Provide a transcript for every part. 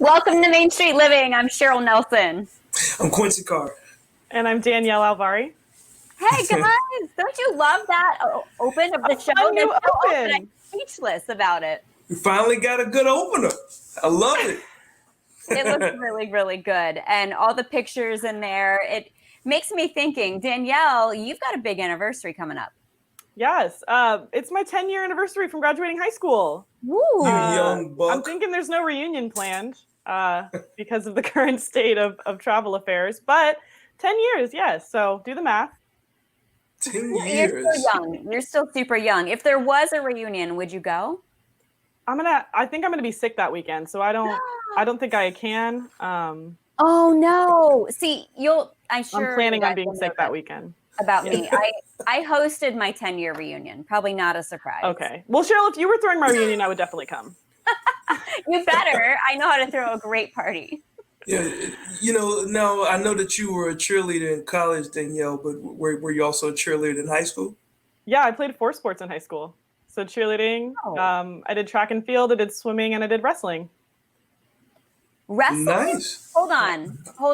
Welcome to Main Street Living. I'm Cheryl Nelson. I'm Quincy Carr. And I'm Danielle Alvari. Hey guys, don't you love that open of the show? A new open. I'm speechless about it. We finally got a good opener. I love it. It looks really, really good. And all the pictures in there, it makes me thinking, Danielle, you've got a big anniversary coming up. Yes, it's my 10-year anniversary from graduating high school. Woo. You young buck. I'm thinking there's no reunion planned because of the current state of travel affairs. But 10 years, yes. So do the math. 10 years. You're still young. You're still super young. If there was a reunion, would you go? I think I'm gonna be sick that weekend, so I don't think I can. Oh no! See, I'm planning on being sick that weekend. About me, I hosted my 10-year reunion. Probably not a surprise. Okay. Well, Cheryl, if you were throwing my reunion, I would definitely come. You better. I know how to throw a great party. Yeah, now I know that you were a cheerleader in college, Danielle, but were you also a cheerleader in high school? Yeah, I played 4 sports in high school. So cheerleading, I did track and field, I did swimming, and I did wrestling. Wrestling? Nice. Hold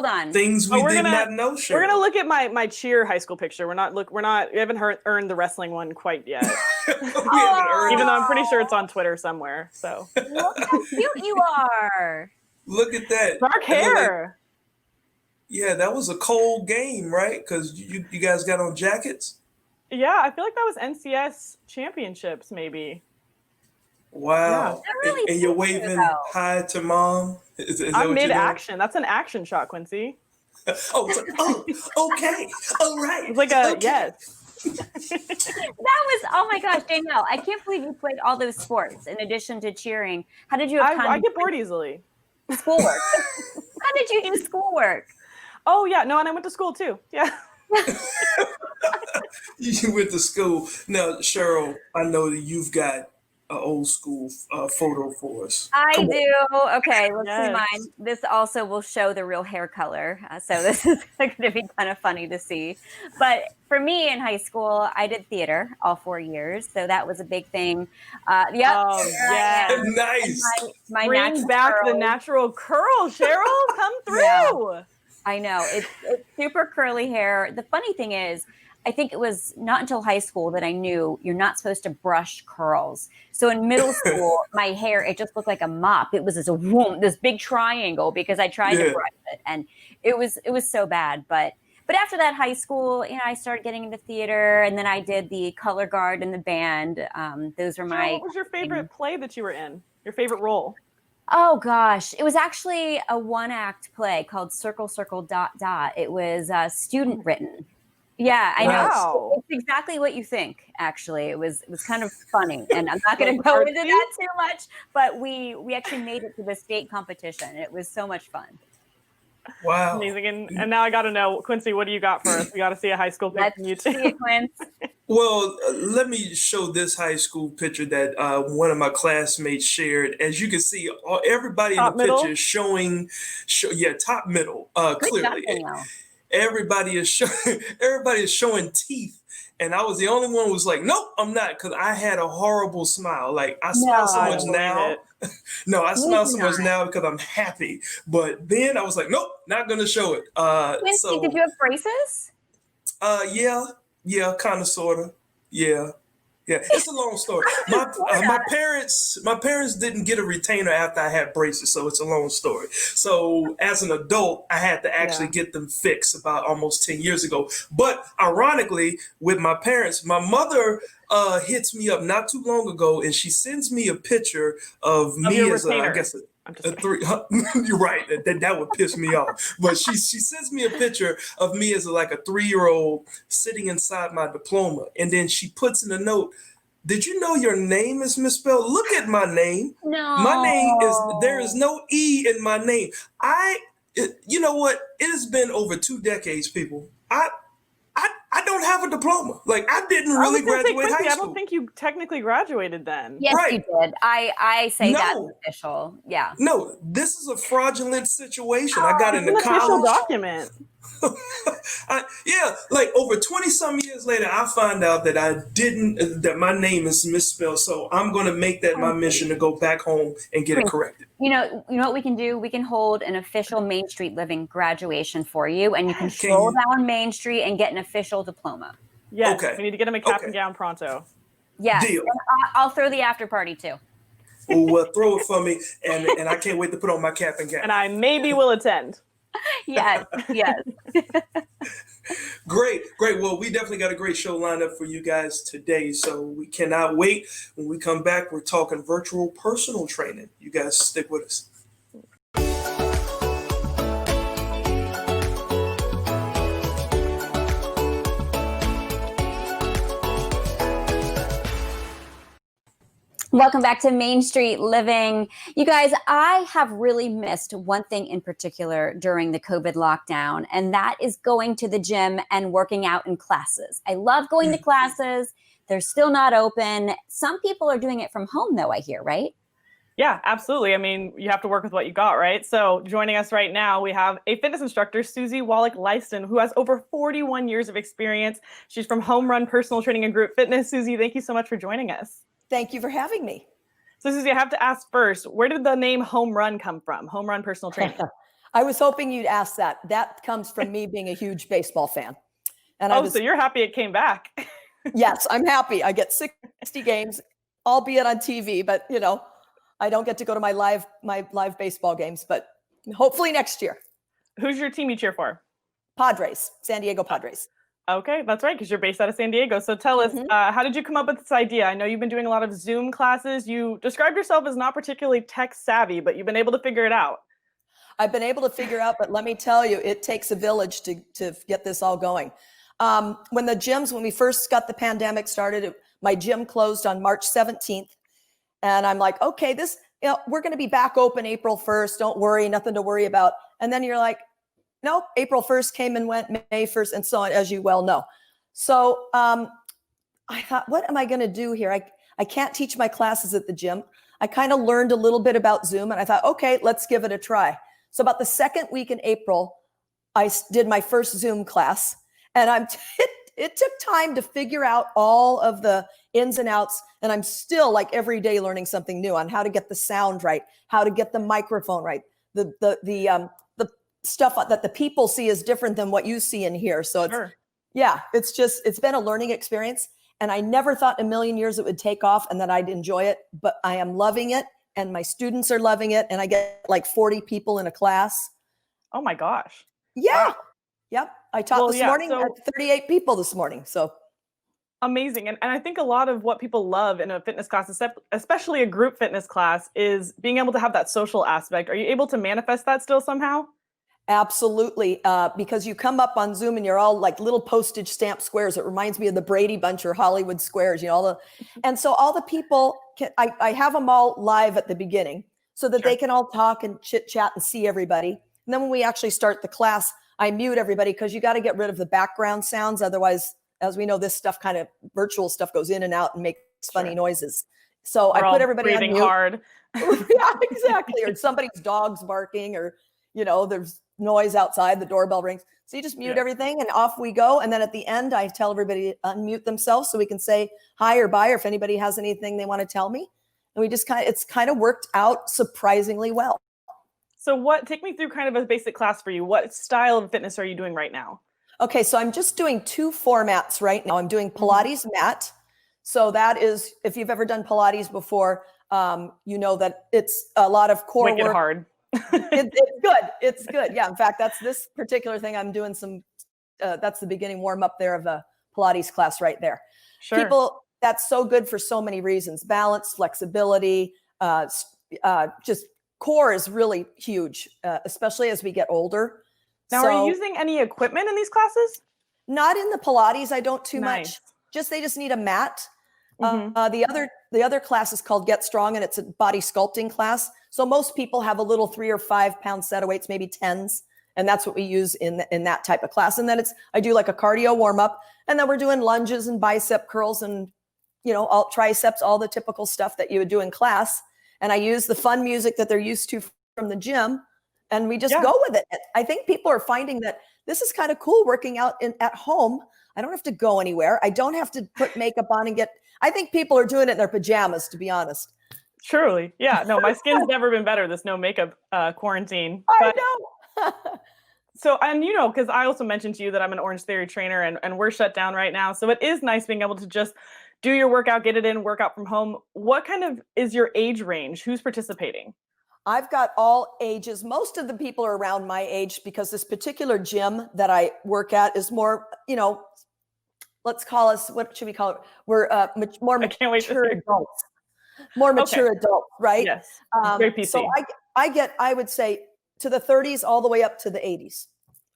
on. Things we did not know, Cheryl. We're gonna look at my cheer high school picture. We haven't earned the wrestling one quite yet. Even though I'm pretty sure it's on Twitter somewhere. So look how cute you are. Look at that. Dark hair. Yeah, that was a cold game, right? Because you guys got on jackets? Yeah, I feel like that was NCS championships, maybe. Wow. Yeah. Really and you're waving hi to mom? Is I'm mid-action. That's an action shot, Quincy. Okay. All right. It's like yes. That was, oh my gosh, Danielle, I can't believe you played all those sports in addition to cheering. How did you have time? I get bored easily. Schoolwork. How did you do schoolwork? Oh, yeah. No, and I went to school too. Yeah. You went to school. Now, Cheryl, I know that you've got an old school photo for us. I do. Okay, let's see mine. This also will show the real hair color. So this is going to be kind of funny to see. But for me in high school, I did theater all 4 years. So that was a big thing. Yep. Oh, yeah. Nice. My Bring back curl. The natural curl, Cheryl. Come through. Yeah. I know. It's super curly hair. The funny thing is, I think it was not until high school that I knew you're not supposed to brush curls. So in middle school, my hair, it just looked like a mop. It was this big triangle because I tried to brush it, and it was so bad. But after that high school, I started getting into theater, and then I did the color guard and the band. Those were my. What was your favorite play that you were in? Your favorite role? Oh gosh, it was actually a 1-act play called Circle Circle Dot Dot. It was student written. Yeah, I know. It's exactly what you think. Actually, it was kind of funny, and I'm not going to go into that too much. But we actually made it to the state competition. It was so much fun. Wow, amazing! And now I got to know, Quincy, what do you got for us? We got to see a high school picture from you too. See it, Quince. Well, let me show this high school picture that one of my classmates shared. As you can see, everybody in the picture is showing, top middle, clearly. Everybody is showing teeth, and I was the only one who was like, "Nope, I'm not," because I had a horrible smile. Like I smile so much now. No, I smile so much now because I'm happy. But then I was like, "Nope, not gonna show it." Quincy, did you have braces? Yeah, kind of, sort of, yeah. It's a long story. My parents didn't get a retainer after I had braces, so it's a long story. So as an adult, I had to actually get them fixed about almost 10 years ago. But ironically, with my parents, my mother hits me up not too long ago, and she sends me a picture of me as a 3. You're right. That would piss me off. But she sends me a picture of me as like a 3-year-old sitting inside my diploma, and then she puts in a note, "Did you know your name is misspelled? Look at my name. No, my name there is no E in my name." You know what? It has been over 2 decades, people. I don't have a diploma. Like I didn't really graduate high school. I don't think you technically graduated then. Yes, you did. I say that's official. Yeah. No, this is a fraudulent situation. I got into college. Official document. Yeah, like over 20 some years later, I find out that that my name is misspelled. So I'm going to make that my mission to go back home and get it corrected. You know what we can do? We can hold an official Main Street Living graduation for you, and you can stroll down Main Street and get an official diploma. Yes, Okay. we need to get him a cap and gown pronto. Yes, Deal. I'll throw the after party too. Oh, well, throw it for me, and I can't wait to put on my cap and gown. And I maybe will attend. Yes. Great. Well, we definitely got a great show lined up for you guys today. So we cannot wait. When we come back, we're talking virtual personal training. You guys stick with us. Welcome back to Main Street Living. You guys, I have really missed one thing in particular during the COVID lockdown, and that is going to the gym and working out in classes. I love going to classes. They're still not open. Some people are doing it from home, though, I hear, right? Yeah, absolutely. I mean, you have to work with what you got, right? So joining us right now, we have a fitness instructor, Susie Wallach-Leiston, who has over 41 years of experience. She's from Home Run Personal Training and Group Fitness. Susie, thank you so much for joining us. Thank you for having me. So Susie, I have to ask first, where did the name Home Run come from? Home Run Personal Training. I was hoping you'd ask that. That comes from me being a huge baseball fan. And so you're happy it came back. Yes, I'm happy. I get 60 games, albeit on TV, but I don't get to go to my live baseball games, but hopefully next year. Who's your team you cheer for? Padres, San Diego Padres. Okay, that's right, because you're based out of San Diego. So tell us, how did you come up with this idea? I know you've been doing a lot of Zoom classes. You described yourself as not particularly tech savvy, but you've been able to figure it out. I've been able to figure out, but let me tell you, it takes a village to get this all going. When we first got the pandemic started, my gym closed on March 17th. And I'm like, okay, we're going to be back open April 1st. Don't worry, nothing to worry about. And then you're like, no, April 1st came and went, May 1st, and so on, as you well know. So I thought, what am I going to do here? I can't teach my classes at the gym. I kind of learned a little bit about Zoom, and I thought, okay, let's give it a try. So about the second week in April, I did my first Zoom class, and it took time to figure out all of the ins and outs. And I'm still like every day learning something new on how to get the sound right, how to get the microphone right. The stuff that the people see is different than what you see in here. So it's been a learning experience. And I never thought in a million years it would take off and that I'd enjoy it, but I am loving it. And my students are loving it. And I get like 40 people in a class. Oh my gosh. Yeah. Wow. Yep. I taught this morning. I had 38 people this morning. So amazing. And I think a lot of what people love in a fitness class, especially a group fitness class, is being able to have that social aspect. Are you able to manifest that still somehow? Absolutely. Because you come up on Zoom and you're all like little postage stamp squares. It reminds me of the Brady Bunch or Hollywood Squares, and so all the people, I have them all live at the beginning so that they can all talk and chit chat and see everybody. And then when we actually start the class, I mute everybody because you got to get rid of the background sounds. Otherwise, as we know, this stuff kind of virtual stuff goes in and out and makes funny noises. So I put everybody on mute. Hard. Yeah, exactly. Or somebody's dog's barking or, there's noise outside, the doorbell rings. So you just mute everything and off we go. And then at the end, I tell everybody to unmute themselves so we can say hi or bye, or if anybody has anything they want to tell me. And we just it's kind of worked out surprisingly well. So take me through kind of a basic class for you. What style of fitness are you doing right now? Okay, so I'm just doing 2 formats right now. I'm doing Pilates mat. So that is, if you've ever done Pilates before, you know that it's a lot of core Wicked work. Hard. It's good. It's good. Yeah. In fact, that's this particular thing I'm doing that's the beginning warm up there of a Pilates class right there. Sure. People, that's so good for so many reasons. Balance, flexibility, just core is really huge, especially as we get older. Now, are you using any equipment in these classes? Not in the Pilates. I don't too Nice. much. They just need a mat. The other class is called Get Strong, and it's a body sculpting class. So most people have a little 3 or 5 pound set of weights, maybe 10s. And that's what we use in that type of class. And then I do like a cardio warm up, and then we're doing lunges and bicep curls and, all triceps, all the typical stuff that you would do in class. And I use the fun music that they're used to from the gym and we just Yeah. go with it. I think people are finding that this is kind of cool working out at home. I don't have to go anywhere. I don't have to put makeup on and I think people are doing it in their pajamas, to be honest. Truly. Yeah. No, my skin's never been better, this no makeup quarantine. I But know. so, and because I also mentioned to you that I'm an Orange Theory trainer and we're shut down right now. So it is nice being able to just do your workout, get it in, work out from home. What kind of is your age range? Who's participating? I've got all ages. Most of the people are around my age because this particular gym that I work at is more, let's call us, what should we call it? We're more I can't wait to mature hear. adults. More mature adults, right? Yes. Very PC. So I would say, to the 30s all the way up to the 80s.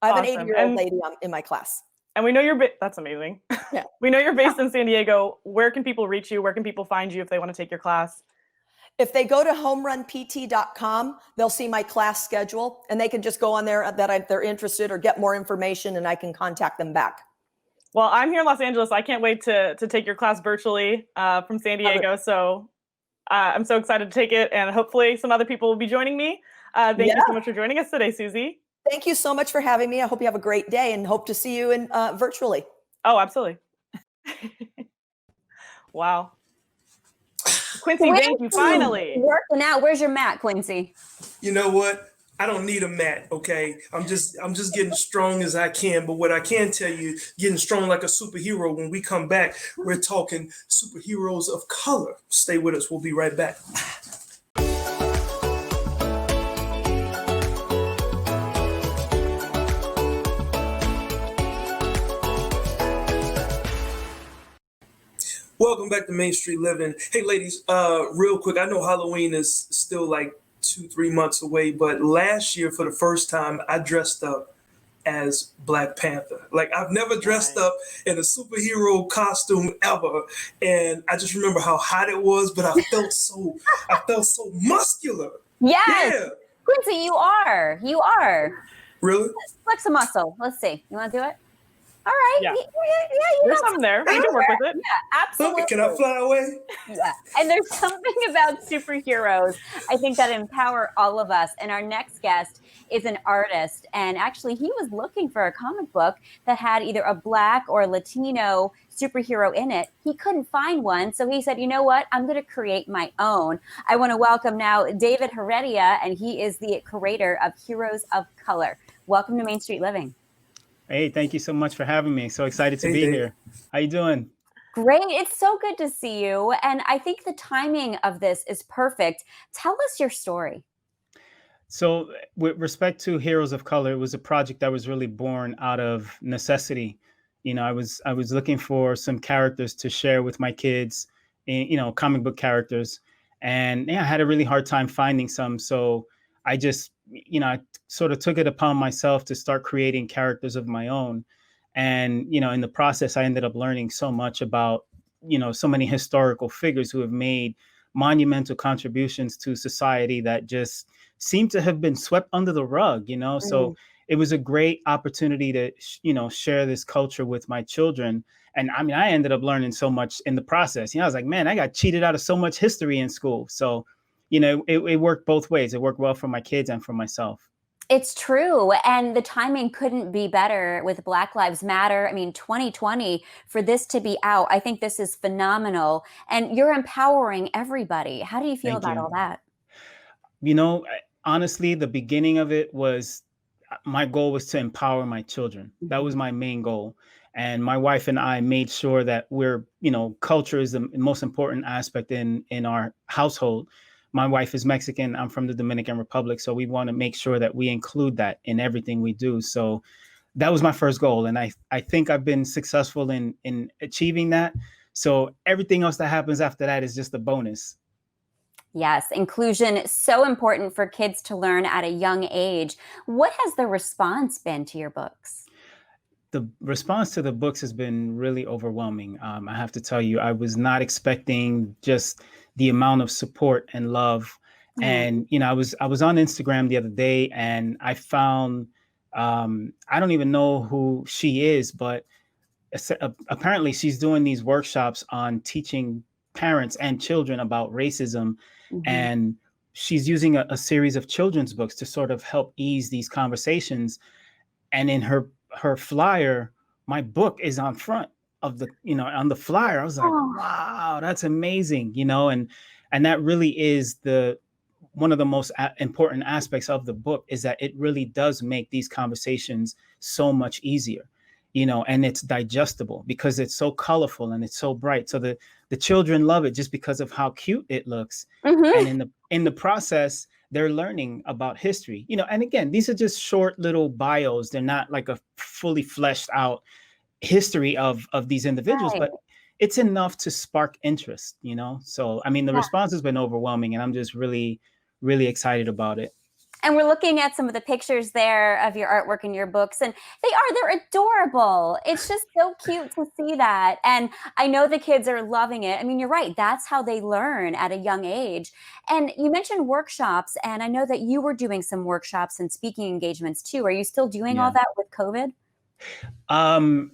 I have an Awesome. 80-year-old lady in my class. And we know that's amazing. Yeah. We know you're based in San Diego. Where can people reach you? Where can people find you if they want to take your class? If they go to homerunpt.com, they'll see my class schedule, and they can just go on there they're interested or get more information, and I can contact them back. Well, I'm here in Los Angeles. I can't wait to take your class virtually from San Diego. So I'm so excited to take it, and hopefully some other people will be joining me. Thank you so much for joining us today, Susie. Thank you so much for having me. I hope you have a great day and hope to see you in virtually. Oh, absolutely. Wow. Quincy, thank you. Finally. Working out. Where's your mat, Quincy? You know what? I don't need a mat, okay? I'm just getting strong as I can. But what I can tell you, getting strong like a superhero. When we come back, we're talking superheroes of color. Stay with us. We'll be right back. Welcome back to Main Street Living. Hey, ladies, real quick, I know Halloween is still like 2-3 months away, but last year, for the first time, I dressed up as Black Panther. Like, I've never dressed up in a superhero costume ever, and I just remember how hot it was, but I felt so muscular. Yes. Yeah. Quincy, you are. You are. Really? Flex a muscle. Let's see. You want to do it? All right. Yeah. You There's know something there. We can work with it. Yeah, absolutely. Can I fly away? Yeah. And there's something about superheroes, I think, that empower all of us. And our next guest is an artist. And actually, he was looking for a comic book that had either a Black or Latino superhero in it. He couldn't find one. So he said, you know what? I'm going to create my own. I want to welcome now David Heredia, and he is the creator of Heroes of Color. Welcome to Main Street Living. Hey, thank you so much for having me. So excited to be here. How you doing? Great. It's so good to see you. And I think the timing of this is perfect. Tell us your story. So with respect to Heroes of Color, it was a project that was really born out of necessity. I was looking for some characters to share with my kids, comic book characters. And I had a really hard time finding some. So I just, I sort of took it upon myself to start creating characters of my own. And, in the process, I ended up learning so much about, so many historical figures who have made monumental contributions to society that just seem to have been swept under the rug, So it was a great opportunity to, share this culture with my children. And I ended up learning so much in the process. I was like, man, I got cheated out of so much history in school. So it worked both ways. It worked well for my kids and for myself. It's true. And the timing couldn't be better with Black Lives Matter. 2020, for this to be out, I think this is phenomenal. And you're empowering everybody. How do you feel about all that? Honestly, the beginning of it was, my goal was to empower my children. That was my main goal. And my wife and I made sure that culture is the most important aspect in our household. My wife is Mexican. I'm from the Dominican Republic. So we want to make sure that we include that in everything we do. So that was my first goal. And I think I've been successful in achieving that. So everything else that happens after that is just a bonus. Yes, inclusion is so important for kids to learn at a young age. What has the response been to your books? The response to the books has been really overwhelming. I have to tell you, I was not expecting just the amount of support and love. And, I was on Instagram the other day and I found, I don't even know who she is, but apparently she's doing these workshops on teaching parents and children about racism. And she's using a series of children's books to sort of help ease these conversations. And in her flyer, my book is on front of the, on the flyer. I was like, wow, that's amazing, and that really is one of the most important aspects of the book, is that it really does make these conversations so much easier, and it's digestible because it's so colorful and it's so bright. So the children love it just because of how cute it looks. And in the process, they're learning about history, and again, these are just short little bios. They're not like a fully fleshed out history of these individuals, but it's enough to spark interest, So, I mean, the response has been overwhelming, and I'm just really, really excited about it. And we're looking at some of the pictures there of your artwork in your books, and they're adorable. It's just so cute to see that. And I know the kids are loving it. I mean, you're right. That's how they learn at a young age. And you mentioned workshops, and I know that you were doing some workshops and speaking engagements too. Are you still doing all that with COVID?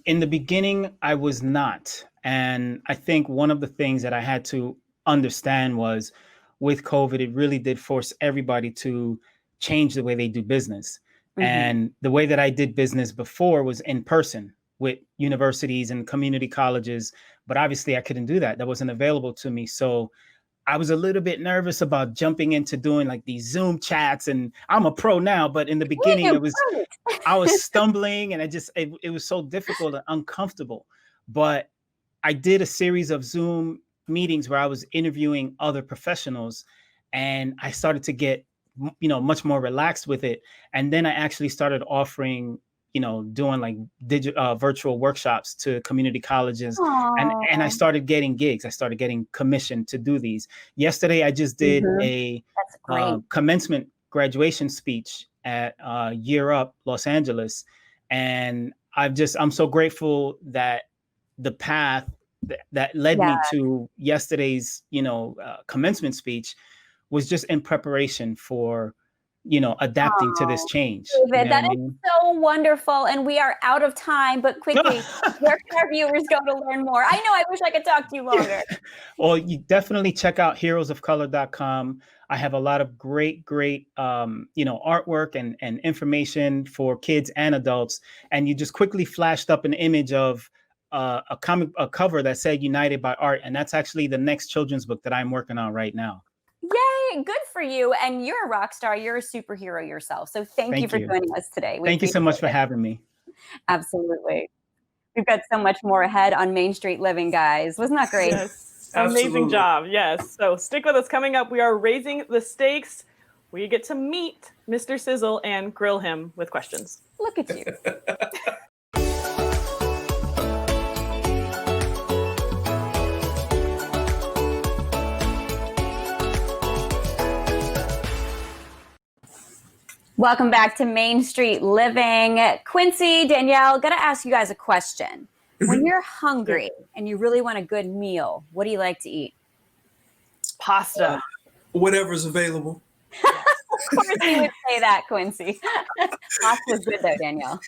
In the beginning, I was not. And I think one of the things that I had to understand was, with COVID, it really did force everybody to change the way they do business. And the way that I did business before was in person with universities and community colleges. But obviously I couldn't do that. That wasn't available to me. So I was a little bit nervous about jumping into doing like these Zoom chats, and I'm a pro now, but in the beginning I was stumbling, and it was so difficult and uncomfortable. But I did a series of Zoom meetings where I was interviewing other professionals, and I started to get, much more relaxed with it. And then I actually started offering, doing like virtual workshops to community colleges. And I started getting gigs. I started getting commissioned to do these. Yesterday, I just did a commencement graduation speech at Year Up Los Angeles. And I'm so grateful that the path that led me to yesterday's, commencement speech was just in preparation for, adapting to this change. David, that is so wonderful. And we are out of time, but quickly, where can our viewers go to learn more? I know, I wish I could talk to you longer. Well, you definitely check out heroesofcolor.com. I have a lot of great, artwork and information for kids and adults. And you just quickly flashed up an image of a cover that said United by Art. And that's actually the next children's book that I'm working on right now. Yay, good for you. And you're a rock star. You're a superhero yourself. So thank you for joining us today. Thank you so much for having me. Absolutely. We've got so much more ahead on Main Street Living, guys. Wasn't that great? Yes. Amazing job. Yes. So stick with us. Coming up, we are raising the stakes. We get to meet Mr. Sizzle and grill him with questions. Look at you. Welcome back to Main Street Living. Quincy, Danielle, got to ask you guys a question. When you're hungry and you really want a good meal, what do you like to eat? Pasta. Whatever's available. Of course you would say that, Quincy. Pasta's good though, Danielle.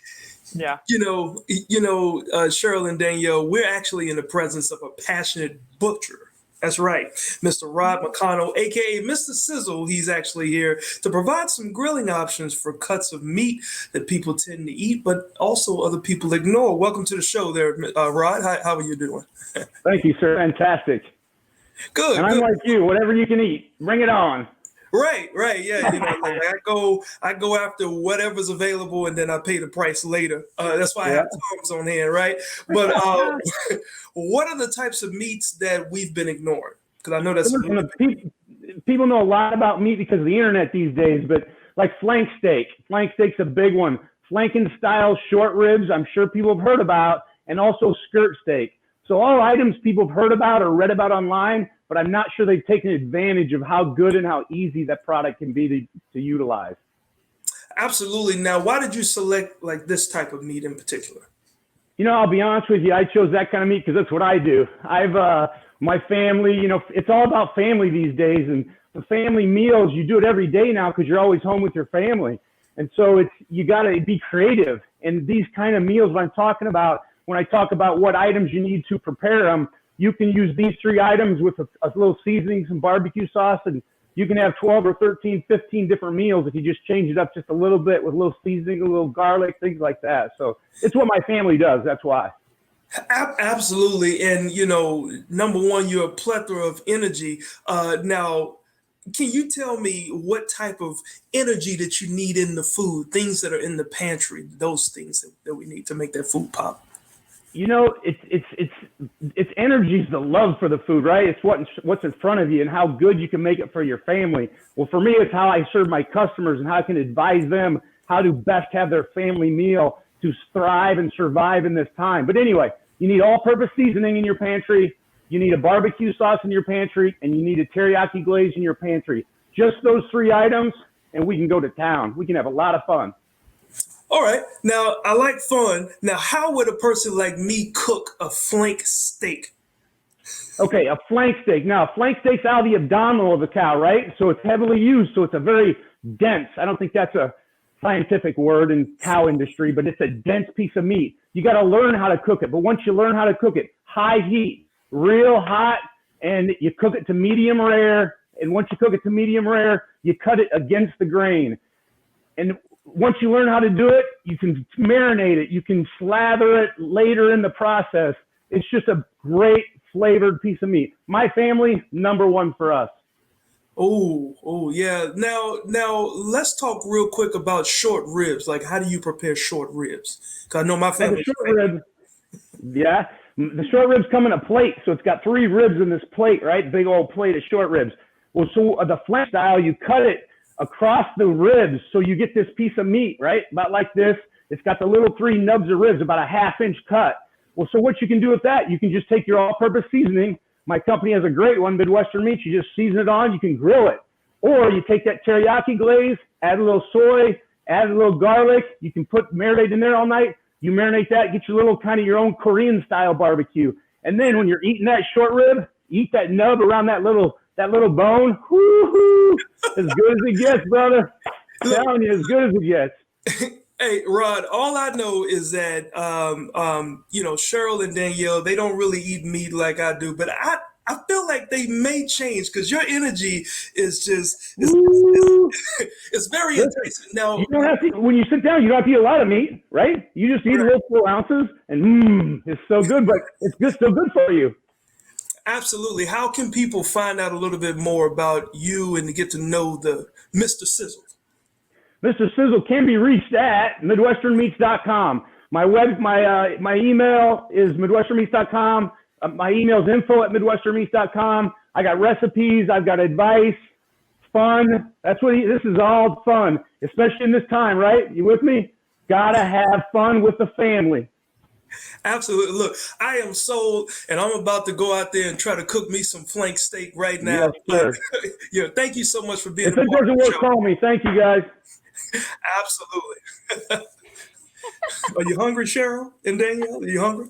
Yeah. Cheryl and Danielle, we're actually in the presence of a passionate butcher. That's right. Mr. Rod McConnell, a.k.a. Mr. Sizzle, he's actually here to provide some grilling options for cuts of meat that people tend to eat, but also other people ignore. Welcome to the show there, Rod. How are you doing? Thank you, sir. Fantastic. Good. And I'm like you, whatever you can eat, bring it on. Right. Yeah. I go after whatever's available, and then I pay the price later. That's why I have Tom's on hand, right? But what are the types of meats that we've been ignoring? Because I know that's people know a lot about meat because of the internet these days. But like flank steak, flank steak's a big one. Flanken style short ribs, I'm sure people have heard about, and also skirt steak. So all items people have heard about or read about online, but I'm not sure they've taken advantage of how good and how easy that product can be to utilize. Absolutely. Now, why did you select like this type of meat in particular? I'll be honest with you. I chose that kind of meat because that's what I do. My family, it's all about family these days, and the family meals, you do it every day now because you're always home with your family. And so you got to be creative. And these kind of meals, what I'm talking about, when I talk about what items you need to prepare them, you can use these 3 items with a little seasoning, some barbecue sauce, and You can have 12 or 13, 15 different meals if you just change it up just a little bit with a little seasoning, a little garlic, things like that. So it's what my family does. That's why. Absolutely. And, number one, you're a plethora of energy. Now, can you tell me what type of energy that you need in the food, things that are in the pantry, those things that we need to make that food pop? It's energy is the love for the food, right? It's what's in front of you and how good you can make it for your family. Well, for me, it's how I serve my customers and how I can advise them how to best have their family meal to thrive and survive in this time. But anyway, you need all-purpose seasoning in your pantry. You need a barbecue sauce in your pantry, and you need a teriyaki glaze in your pantry. Just those 3 items, and we can go to town. We can have a lot of fun. All right. Now, I like fun. Now, how would a person like me cook a flank steak? Okay, a flank steak. Now, flank steak's out of the abdominal of the cow, right? So it's heavily used, so it's a very dense. I don't think that's a scientific word in cow industry, but it's a dense piece of meat. You got to learn how to cook it. But once you learn how to cook it, high heat, real hot, and you cook it to medium rare. And once you cook it to medium rare, you cut it against the grain. And once you learn how to do it, you can marinate it. You can slather it later in the process. It's just a great flavored piece of meat. My family, number one for us. Oh, yeah. Now let's talk real quick about short ribs. Like, how do you prepare short ribs? Because I know my family. Yeah. The short ribs come in a plate. So it's got 3 ribs in this plate, right? Big old plate of short ribs. Well, so the flank style, you cut it across the ribs. So you get this piece of meat, right? About like this. It's got the little 3 nubs of ribs, about a 1/2 inch cut. Well, so what you can do with that, you can just take your all-purpose seasoning. My company has a great one, Midwestern Meats. You just season it on. You can grill it. Or you take that teriyaki glaze, add a little soy, add a little garlic. You can marinate in there all night. You marinate that, get your little kind of your own Korean style barbecue. And then when you're eating that short rib, eat that nub around that little bone. Woo-hoo! As good as it gets, brother. I'm telling you, as good as it gets. Hey, Rod, all I know is that, Cheryl and Danielle, they don't really eat meat like I do, but I feel like they may change because your energy is just, it's very enticing. Now, you don't have to, when you sit down, you don't have to eat a lot of meat, right? You just eat a little 4 ounces and it's so good, but it's just so good for you. Absolutely. How can people find out a little bit more about you and to get to know the Mr. Sizzle? Mr. Sizzle can be reached at MidwesternMeats.com. My email is MidwesternMeats.com. My email is info@MidwesternMeats.com. I got recipes. I've got advice. Fun. This is all fun, especially in this time, right? You with me? Gotta have fun with the family. Absolutely. Look, I am sold, and I'm about to go out there and try to cook me some flank steak right now. Yes, sir. Thank you so much for being If it doesn't work, call me. Thank you, guys. Absolutely. Are you hungry, Cheryl and Danielle? Are you hungry?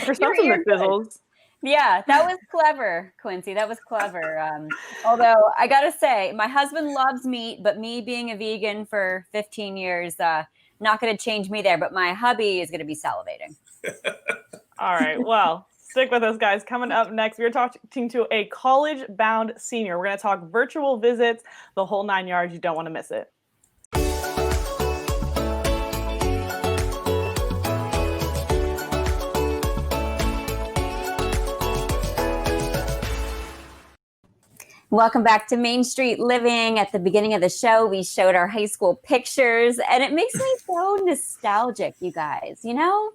For something that fizzles. Yeah, that was clever, Quincy. That was clever. Although I gotta say, my husband loves meat, but me being a vegan for 15 years, not going to change me there. But my hubby is going to be salivating. All right. Well, stick with us, guys. Coming up next, we're talking to a college-bound senior. We're going to talk virtual visits, the whole 9 yards. You don't want to miss it. Welcome back to Main Street Living. At the beginning of the show, we showed our high school pictures, and it makes me so nostalgic, you guys, you know?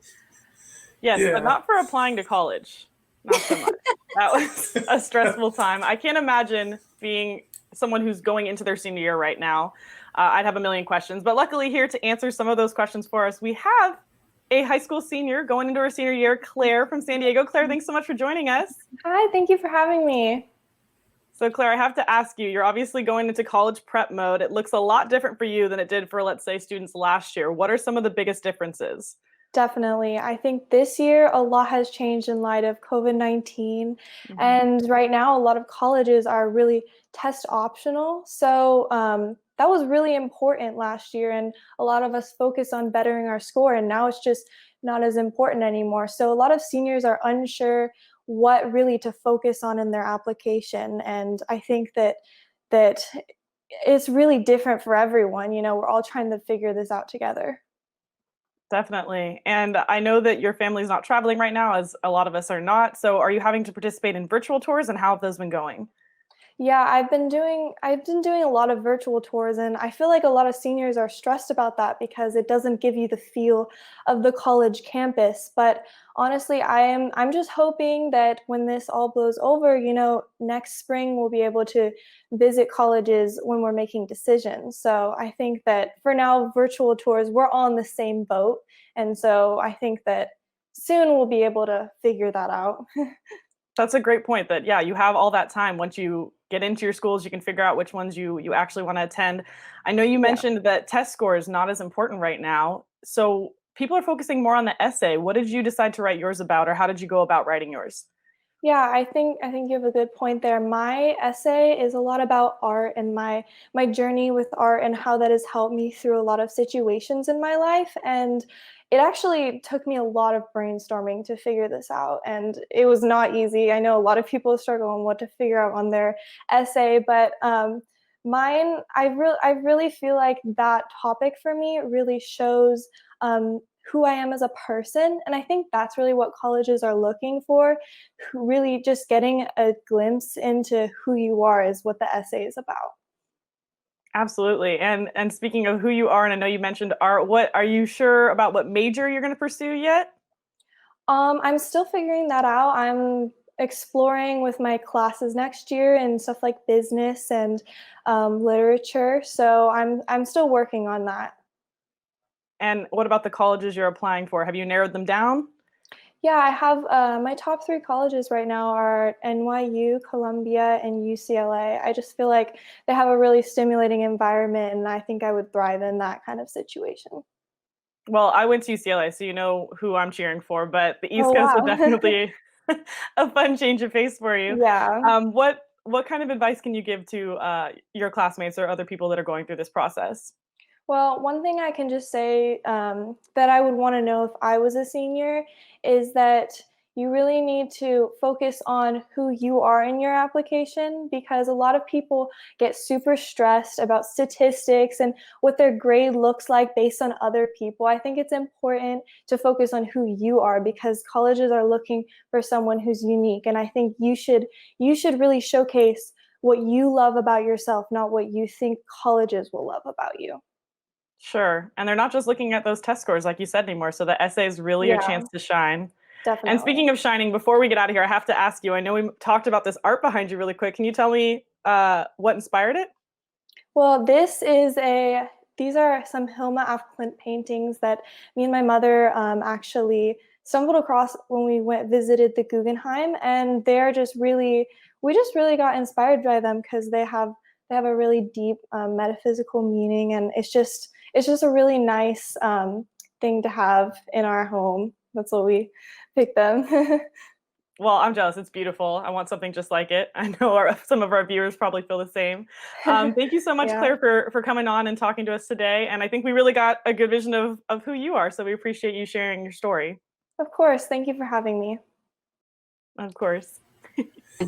Yes, but not for applying to college. Not so much. That was a stressful time. I can't imagine being someone who's going into their senior year right now. I'd have a million questions, but luckily here to answer some of those questions for us, we have a high school senior going into her senior year, Claire from San Diego. Claire, thanks so much for joining us. Hi, thank you for having me. So Claire, I have to ask you, you're obviously going into college prep mode. It looks a lot different for you than it did for, let's say, students last year. What are some of the biggest differences? Definitely. I think this year a lot has changed in light of COVID-19. And right now, a lot of colleges are really test optional. So that was really important last year. And a lot of us focused on bettering our score. And now it's just not as important anymore. So a lot of seniors are unsure what really to focus on in their application. And I think that that it's really different for everyone. You know, we're all trying to figure this out together. Definitely. And I know that your family's not traveling right now, as a lot of us are not. So are you having to participate in virtual tours, and how have those been going? Yeah, I've been doing a lot of virtual tours, and I feel like a lot of seniors are stressed about that because it doesn't give you the feel of the college campus. But honestly, I'm just hoping that when this all blows over, you know, next spring we'll be able to visit colleges when we're making decisions. So I think that for now, virtual tours, we're all in the same boat. And so I think that soon we'll be able to figure that out. That's a great point that, yeah, you have all that time. Once you get into your schools, you can figure out which ones you actually want to attend. I know you Yeah. mentioned that test score is not as important right now. So people are focusing more on the essay. What did you decide to write yours about, or how did you go about writing yours? Yeah, I think you have a good point there. My essay is a lot about art and my journey with art and how that has helped me through a lot of situations in my life. And it actually took me a lot of brainstorming to figure this out. And it was not easy. I know a lot of people struggle on what to figure out on their essay, but mine, I really feel like that topic for me really shows um, who I am as a person. And I think that's really what colleges are looking for. Really just getting a glimpse into who you are is what the essay is about. Absolutely. And speaking of who you are, and I know you mentioned art, what are you sure about what major you're going to pursue yet? I'm still figuring that out. I'm exploring with my classes next year and stuff like business and literature. So I'm still working on that. And what about the colleges you're applying for? Have you narrowed them down? Yeah, I have my top three colleges right now are NYU, Columbia, and UCLA. I just feel like they have a really stimulating environment, and I think I would thrive in that kind of situation. Well, I went to UCLA, so you know who I'm cheering for, but the East Oh, Coast wow. would definitely a fun change of pace for you. Yeah. What kind of advice can you give to your classmates or other people that are going through this process? Well, one thing I can just say that I would want to know if I was a senior is that you really need to focus on who you are in your application, because a lot of people get super stressed about statistics and what their grade looks like based on other people. I think it's important to focus on who you are, because colleges are looking for someone who's unique. And I think you should really showcase what you love about yourself, not what you think colleges will love about you. Sure. And they're not just looking at those test scores, like you said, anymore. So the essay is really your Yeah, chance to shine. And definitely. speaking of shining, before we get out of here, I have to ask you, I know we talked about this art behind you really quick. Can you tell me what inspired it? Well, these are some Hilma af Klint paintings that me and my mother actually stumbled across when we went visited the Guggenheim, and we just really got inspired by them because they have a really deep metaphysical meaning, and it's just a really nice thing to have in our home. That's what we picked them. Well, I'm jealous. It's beautiful. I want something just like it. I know some of our viewers probably feel the same. Thank you so much, Yeah, Claire, for coming on and talking to us today. And I think we really got a good vision of who you are. So we appreciate you sharing your story. of course. Thank you for having me. Of course.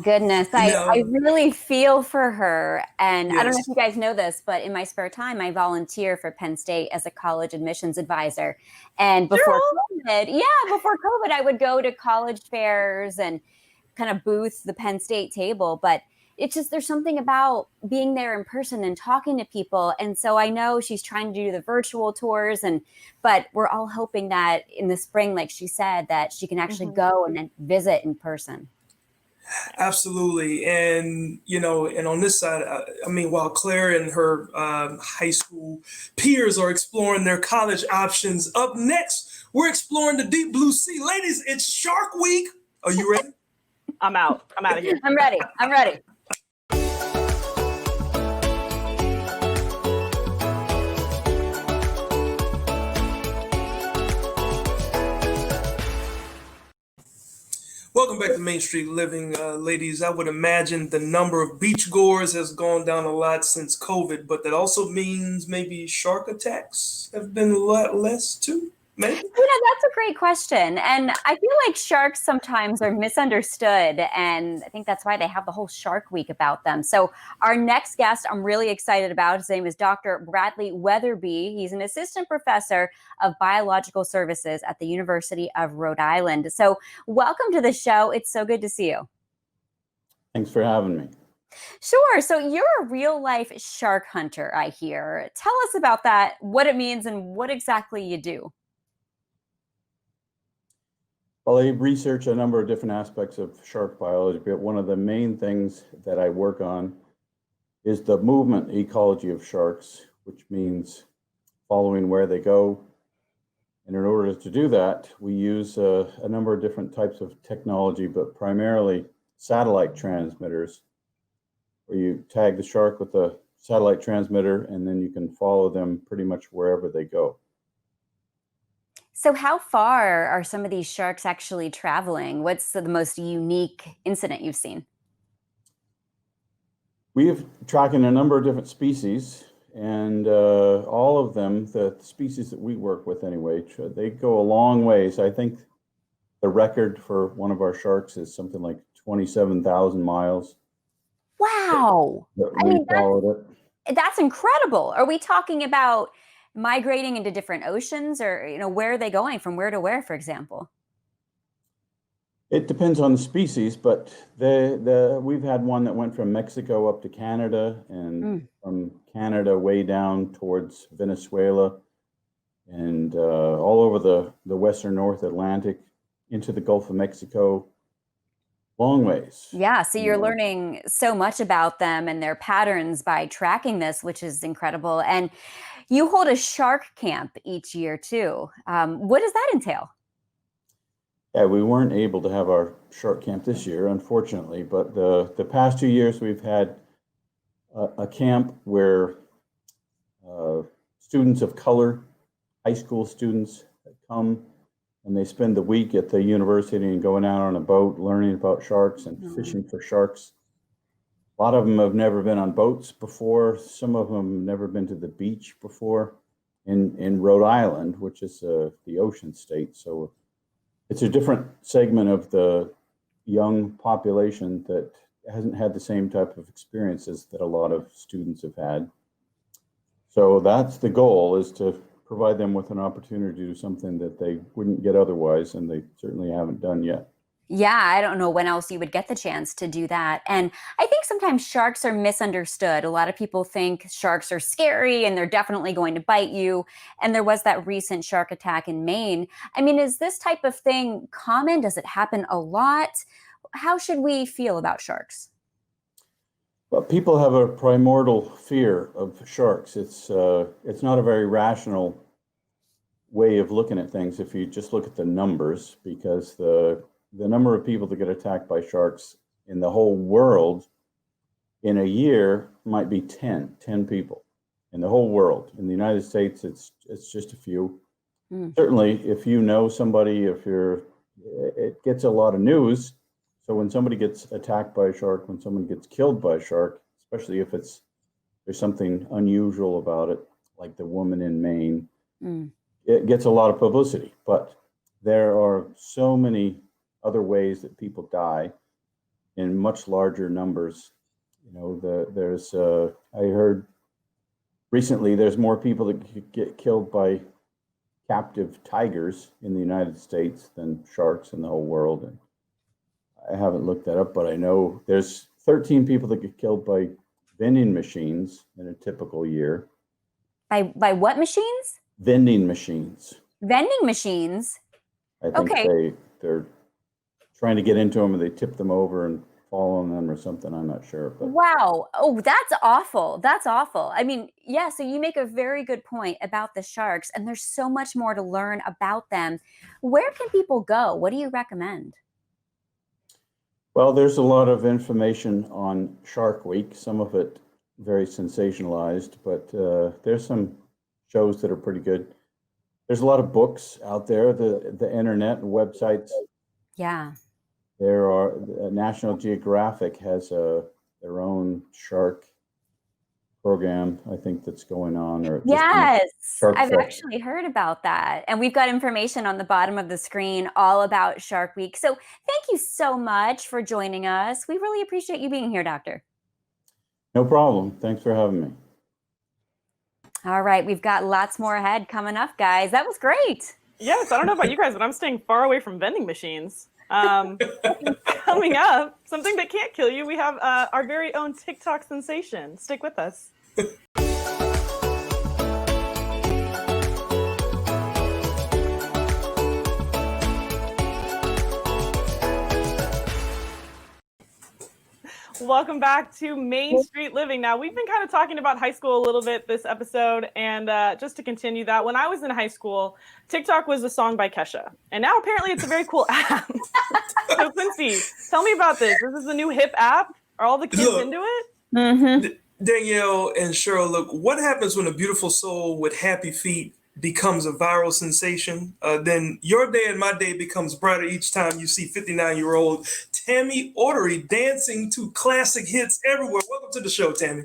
Goodness, You I know, really feel for her. And I don't know if yes. you guys know this, but in my spare time, I volunteer for Penn State as a college admissions advisor. And before Cheryl. before COVID, I would go to college fairs and kind of booth the Penn State table. But it's just, there's something about being there in person and talking to people. And so I know she's trying to do the virtual tours, but we're all hoping that in the spring, like she said, that she can actually Mhm. go and then visit in person. Absolutely. And, and on this side, I mean, while Claire and her high school peers are exploring their college options, up next, we're exploring the deep blue sea. Ladies, it's Shark Week. Are you ready? I'm out. I'm out of here. I'm ready. I'm ready. Welcome back to Main Street Living, ladies. I would imagine the number of beachgoers has gone down a lot since COVID, but that also means maybe shark attacks have been a lot less too. Maybe. That's a great question. And I feel like sharks sometimes are misunderstood. And I think that's why they have the whole Shark Week about them. So, our next guest I'm really excited about, his name is Dr. Bradley Weatherby. He's an assistant professor of biological services at the University of Rhode Island. So, welcome to the show. It's so good to see you. Thanks for having me. Sure. So, you're a real life shark hunter, I hear. Tell us about that, what it means, and what exactly you do. Well, I research a number of different aspects of shark biology, but one of the main things that I work on is the movement ecology of sharks, which means following where they go. And in order to do that, we use a number of different types of technology, but primarily satellite transmitters, where you tag the shark with a satellite transmitter, and then you can follow them pretty much wherever they go. So, how far are some of these sharks actually traveling? What's the most unique incident you've seen? We've tracking a number of different species, and all of them, the species that we work with anyway, they go a long ways. I think the record for one of our sharks is something like 27,000 miles. Wow. I We mean, followed it. that's incredible. Are we talking about migrating into different oceans, or where are they going from where to where, for example? It depends on the species, but we've had one that went from Mexico up to Canada, and from Canada way down towards Venezuela, and all over the western North Atlantic into the Gulf of Mexico. Long ways. Yeah, so you're learning so much about them and their patterns by tracking this, which is incredible. And you hold a shark camp each year too. What does that entail? Yeah, we weren't able to have our shark camp this year, unfortunately, but the past 2 years we've had a camp where students of color, high school students, come and they spend the week at the university and going out on a boat, learning about sharks and fishing for sharks. A lot of them have never been on boats before. Some of them have never been to the beach before in Rhode Island, which is the ocean state. So it's a different segment of the young population that hasn't had the same type of experiences that a lot of students have had. So that's the goal, is to provide them with an opportunity to do something that they wouldn't get otherwise, and they certainly haven't done yet. Yeah, I don't know when else you would get the chance to do that. And I think sometimes sharks are misunderstood. A lot of people think sharks are scary and they're definitely going to bite you. And there was that recent shark attack in Maine. I mean, is this type of thing common? Does it happen a lot? How should we feel about sharks? But people have a primordial fear of sharks. It's not a very rational way of looking at things if you just look at the numbers, because the number of people that get attacked by sharks in the whole world in a year might be 10 people in the whole world. In the United States, it's just a few. Certainly, if you know somebody, it gets a lot of news. So when somebody gets attacked by a shark, when someone gets killed by a shark, especially if there's something unusual about it, like the woman in Maine, it gets a lot of publicity. But there are so many other ways that people die in much larger numbers. There's I heard recently there's more people that get killed by captive tigers in the United States than sharks in the whole world. And I haven't looked that up, but I know there's 13 people that get killed by vending machines in a typical year. By what machines? Vending machines. Vending machines? I think they're trying to get into them and they tip them over and fall on them or something. I'm not sure. But. Wow. Oh, that's awful. That's awful. I mean, yeah, so you make a very good point about the sharks, and there's so much more to learn about them. Where can people go? What do you recommend? Well, there's a lot of information on Shark Week, some of it very sensationalized, but there's some shows that are pretty good. There's a lot of books out there, the internet and websites. Yeah. There are National Geographic has their own shark program, I think, that's going on. Or just Yes, Shark I've Fest. actually heard about that. And we've got information on the bottom of the screen all about Shark Week. So thank you so much for joining us. We really appreciate you being here, Doctor. No problem. Thanks for having me. All right, we've got lots more ahead coming up, guys. That was great. Yes, I don't know about you guys, but I'm staying far away from vending machines. Coming up, something that can't kill you, we have our very own TikTok sensation. Stick with us. Welcome back to Main Street Living. Now, we've been kind of talking about high school a little bit this episode, and just to continue that, when I was in high school, TikTok was a song by Kesha, and now apparently it's a very cool app. So, Quincy, tell me about this. This is a new hip app. Are all the kids into it? Mm-hmm. Danielle and Cheryl, look, what happens when a beautiful soul with happy feet becomes a viral sensation? Then your day and my day becomes brighter each time you see 59-year-old Tammy Ordery dancing to classic hits everywhere. Welcome to the show, Tammy.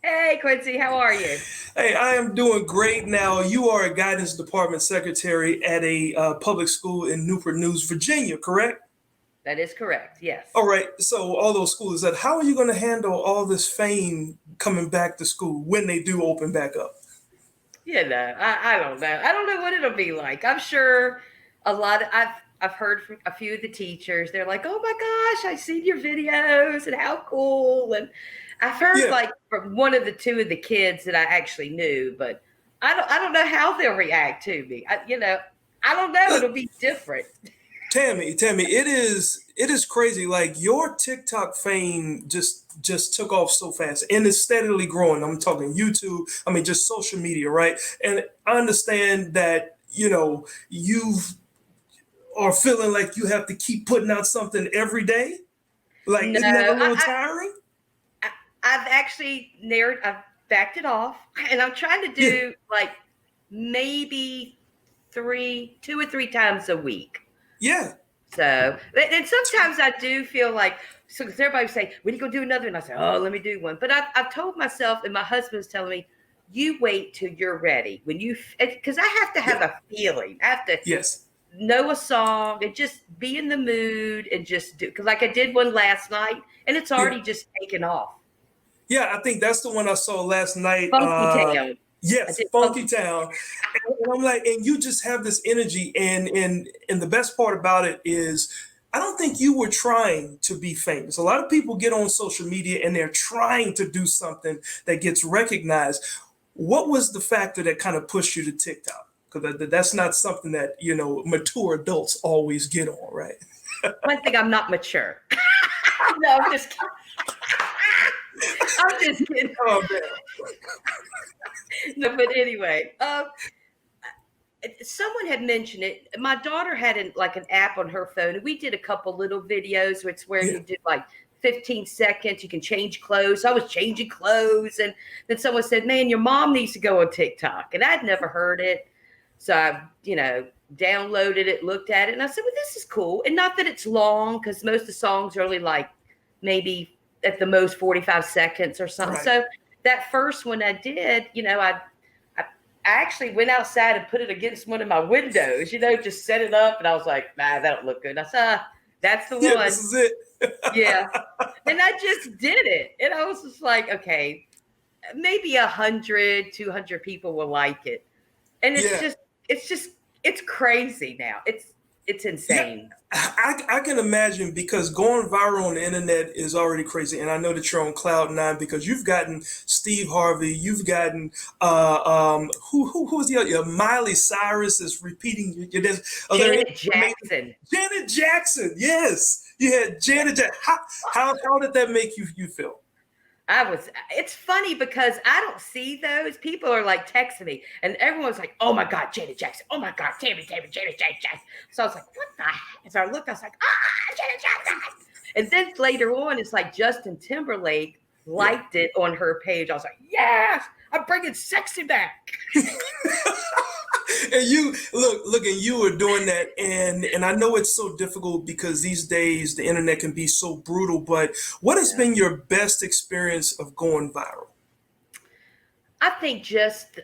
Hey, Quincy, how are you? Hey, I am doing great. Now, you are a guidance department secretary at a public school in Newport News, Virginia, correct? That is correct, yes. All right. So all those schools, how are you going to handle all this fame coming back to school when they do open back up? You know, I don't know. I don't know what it'll be like. I'm sure I've heard from a few of the teachers. They're like, "Oh my gosh, I've seen your videos and how cool!" And I've heard like from one of the two of the kids that I actually knew, but I don't know how they'll react to me. I don't know. It'll be different. Tammy, it is crazy. Like your TikTok fame just took off so fast and it's steadily growing. I'm talking YouTube. I mean, just social media, right? And I understand that, you are feeling like you have to keep putting out something every day. Like, isn't that a little tiring? I've backed it off, and I'm trying to do like maybe 2 or 3 times a week. Yeah. So, and sometimes I do feel like, so because everybody would say, when are you going to do another? And I say, oh, let me do one. But I've told myself, and my husband's telling me, you wait till you're ready. Because I have to have a feeling. I have to know a song and just be in the mood and just do. Because like I did one last night, and it's already just taken off. Yeah, I think that's the one I saw last night. Funky Town. Yes, Funky Town. And I'm like, and you just have this energy, and the best part about it is I don't think you were trying to be famous. A lot of people get on social media and they're trying to do something that gets recognized. What was the factor that kind of pushed you to TikTok? Because that's not something that, mature adults always get on, right? One thing, I'm not mature. No, I'm just kidding. I'm just kidding. Oh, man. No, but anyway, someone had mentioned it. My daughter had an app on her phone, and we did a couple little videos. It's where you did like 15 seconds. You can change clothes. So I was changing clothes, and then someone said, "Man, your mom needs to go on TikTok," and I'd never heard it. So I, downloaded it, looked at it, and I said, "Well, this is cool." And not that it's long, because most of the songs are only like maybe at the most 45 seconds or something. Right. So that first one I did, I actually went outside and put it against one of my windows, just set it up. And I was like, nah, that don't look good. I said, that's the one. Yeah, this is it. Yeah. And I just did it. And I was just like, okay, maybe 100, 200 people will like it. And it's crazy now. It's insane. Yeah, I can imagine, because going viral on the internet is already crazy. And I know that you're on cloud 9 because you've gotten Steve Harvey, you've gotten who's the other? Miley Cyrus is repeating your dance. Janet Jackson. Janet Jackson, yes. You had Janet Jackson. How did that make you feel? It's funny because I don't see those. People are like texting me, and everyone's like, "Oh my God, Janet Jackson! Oh my God, Janet Jackson!" So I was like, "What the heck?" And so I looked, I was like, Janet Jackson! And then later on, it's like Justin Timberlake liked it on her page. I was like, "Yes, I'm bringing sexy back." And you look, and you were doing that, and I know it's so difficult because these days the internet can be so brutal. But what has been your best experience of going viral? I think just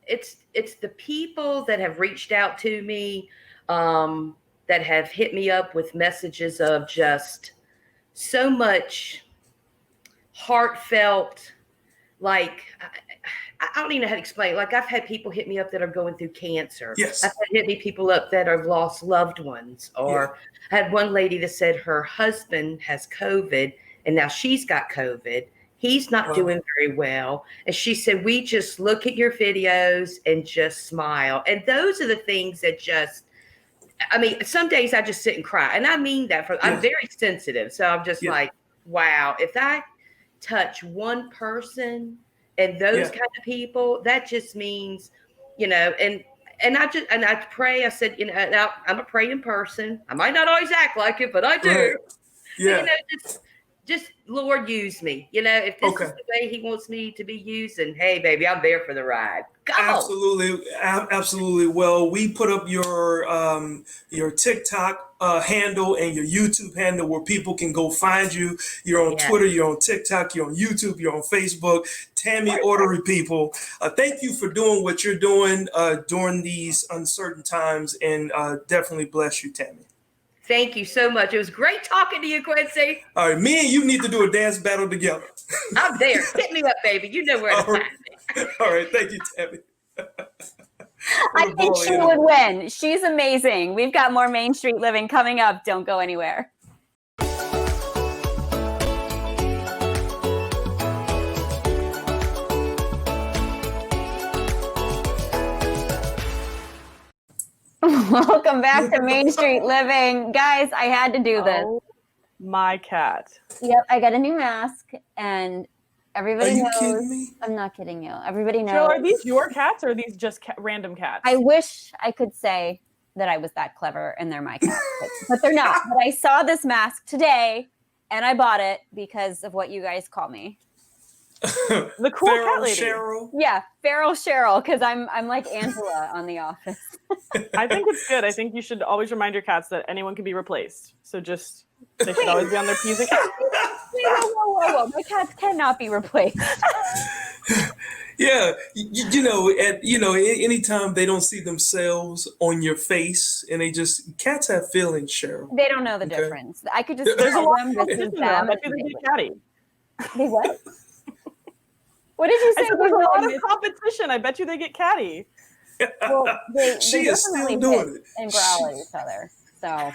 it's the people that have reached out to me, that have hit me up with messages of just so much heartfelt, like I don't even know how to explain. Like I've had people hit me up that are going through cancer. Yes. I've had hit me people up that have lost loved ones. Or I had one lady that said her husband has COVID and now she's got COVID. He's not doing very well. And she said, we just look at your videos and just smile. And those are the things that just, I mean, some days I just sit and cry. And I mean that I'm very sensitive. So I'm just like, wow, if I touch one person and those kind of people, that just means, you know, and I pray. I said, you know, now I'm a praying person. I might not always act like it, but I do. Right. Yeah. You know, just Lord, use me. You know, if this is the way He wants me to be used, and hey, baby, I'm there for the ride. Go. Absolutely. Well, we put up your TikTok handle and your YouTube handle where people can go find you. You're on Twitter, you're on TikTok, you're on YouTube, you're on Facebook. Tammy Ordery, people. Thank you for doing what you're doing during these uncertain times, and definitely bless you, Tammy. Thank you so much. It was great talking to you, Quincy. All right, me and you need to do a dance battle together. I'm there. Hit me up, baby. You know where to find me. All right, thank you, Tammy. I think she would win. She's amazing. We've got more Main Street Living coming up. Don't go anywhere. Welcome back to Main Street Living. Guys, I had to do this. Oh, my cat. Yep, I got a new mask, and everybody knows. Are you kidding me? I'm not kidding you. Everybody knows. Joe, are these your cats or are these just random cats? I wish I could say that I was that clever and they're my cats, but they're not. But I saw this mask today, and I bought it because of what you guys call me. The cool Feral cat lady. Cheryl. Yeah, Feral Cheryl, because I'm like Angela on The Office. I think it's good. I think you should always remind your cats that anyone can be replaced. So just they should always be on their P's and Q's. Whoa. My cats cannot be replaced. Yeah, anytime they don't see themselves on your face, and cats have feelings, Cheryl. They don't know the difference. I could just There's tell them this is them. I bet you they get catty. They what? What did you say? I said there's a lot of competition. I bet you they get catty. Well, they She is still definitely doing pick it. and growl at each other. So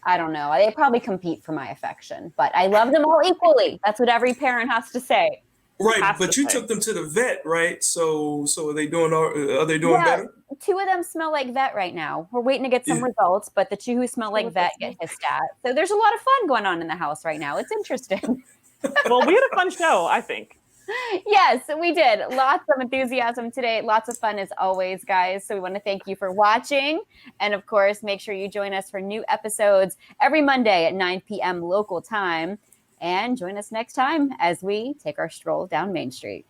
I don't know. They probably compete for my affection, but I love them all equally. That's what every parent has to say. Right, but you took them to the vet, right? So are they doing better? 2 of them smell like vet right now. We're waiting to get some results, but the 2 who smell like vet get hissed at. So there's a lot of fun going on in the house right now. It's interesting. Well, we had a fun show, I think. Yes, we did. Lots of enthusiasm today. Lots of fun as always, guys. So we want to thank you for watching. And of course, make sure you join us for new episodes every Monday at 9 p.m. local time. And join us next time as we take our stroll down Main Street.